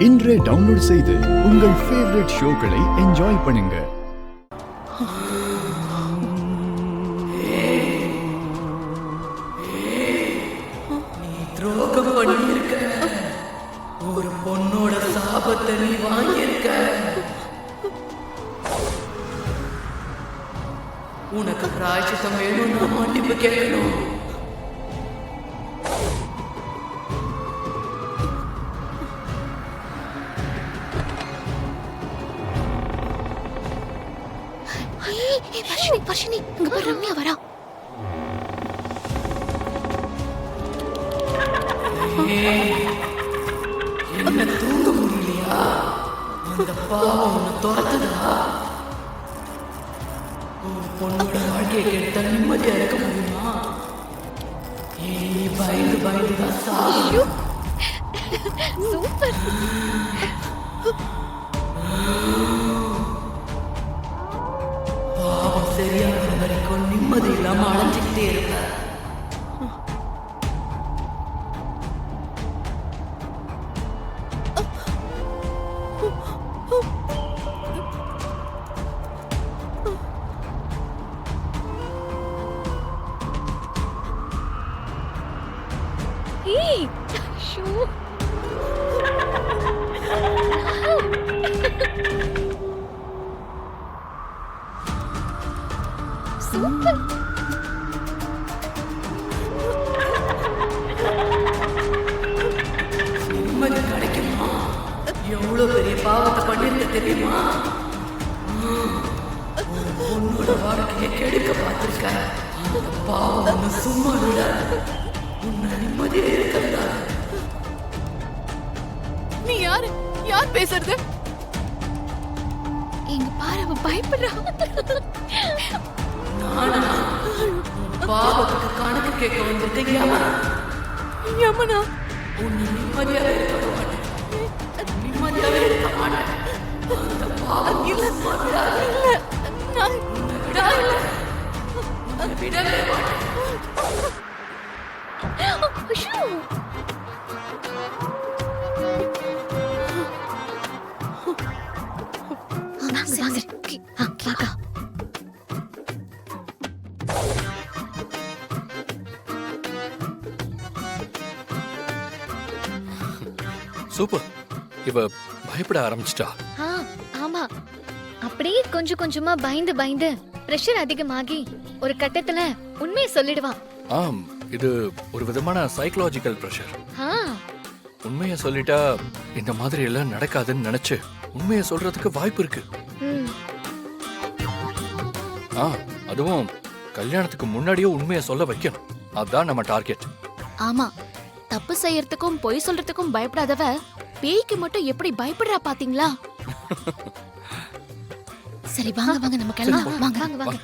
இன்றே டவுன்லோட் செய்து உங்கள் ஃபேவரட் ஷோக்களை என்ஜாய் பண்ணுங்க. நீ துரோகம் பண்ணியிருக்க. ஒரு பொண்ணோட சாபத்தை நீ வாங்கியிருக்க. உனக்கு பிராயச்சித்தம் வேணும்னா மன்னிப்பு கேட்கணும். வர்ஷினி, இங்க பாரு, ரம்யா வரா. என்ன தூங்க முடியலையா? அந்த பாவம் உன்னை துரத்துதா? ஒரு பொண்ணோட வாழ்க்கையை கேட்ட நிம்மதியா இருக்க முடியுமா? நீ பயந்து பயந்துதான் சாகும். சூப்பர். பாவம் சரியாகிற வரைக்கும் நிம்மதி இல்லாம அலைஞ்சிக்கிட்டே இருப்ப. ஏய், ஷூ. சூப்பர். நிம்மதி கிடைக்குமா? எவ்வளவு பெரிய பாவத்தை பண்ணிருக்க தெரியுமா? ஒரு பொண்ணோட வாழ்க்கையை கெடுக்க பார்த்திருக்க. அந்த பாவம் ஒண்ணு சும்மா விட உன்னை நிம்மதியா இருக்கிறதா? நீ யாரு? யார் பேசுறது? எங்க பாரு, அவ பயப்படுறா. நானா? பாவத்துக்கு கணக்கு கேட்க வந்திருக்க யமனா? யமனா? உன்னை நிம்மதியாவே இருக்க மாட்டேன். நிம்மதியாவே இருக்க மாட்டேன். அந்த பாவம் சும்மா விடாது. உன்னை விடாது. உன்னை விடவே மாட்டேன். ஐயோ. சரி. கேக்கா. சூப்பர். இவ பயப்பட ஆரம்பிச்சிட்டா. ஆமா, அப்படியே கொஞ்சம் கொஞ்சமா பயந்து பயந்து பிரஷர் அதிகமாகி ஒரு கட்டத்துல உண்மையை சொல்லிடுவான். ஆம், இது ஒரு விதமான சைக்கலாஜிக்கல் பிரஷர். ஆ, உண்மையை சொல்லிட்டா இந்த மாதிரி எல்லாம் நடக்காதுன்னு நினைச்சு உண்மையை சொல்றதுக்கு வாய்ப்பு இருக்கு. ம், அதுவும் கல்யாணத்துக்கு முன்னாடியே உண்மையை சொல்ல வைக்கணும். அதான் நம்ம டார்கெட். ஆமா, தப்பு செய்யறதுக்கும் பொய் சொல்றதுக்கும் பயப்படாதவ பேய்க்கு மட்டும் எப்படி பயப்படுறா பாத்தீங்களா? சரி, வாங்க வாங்க, நம்ம கிளம்பலாம். வாங்க வாங்க வாங்க.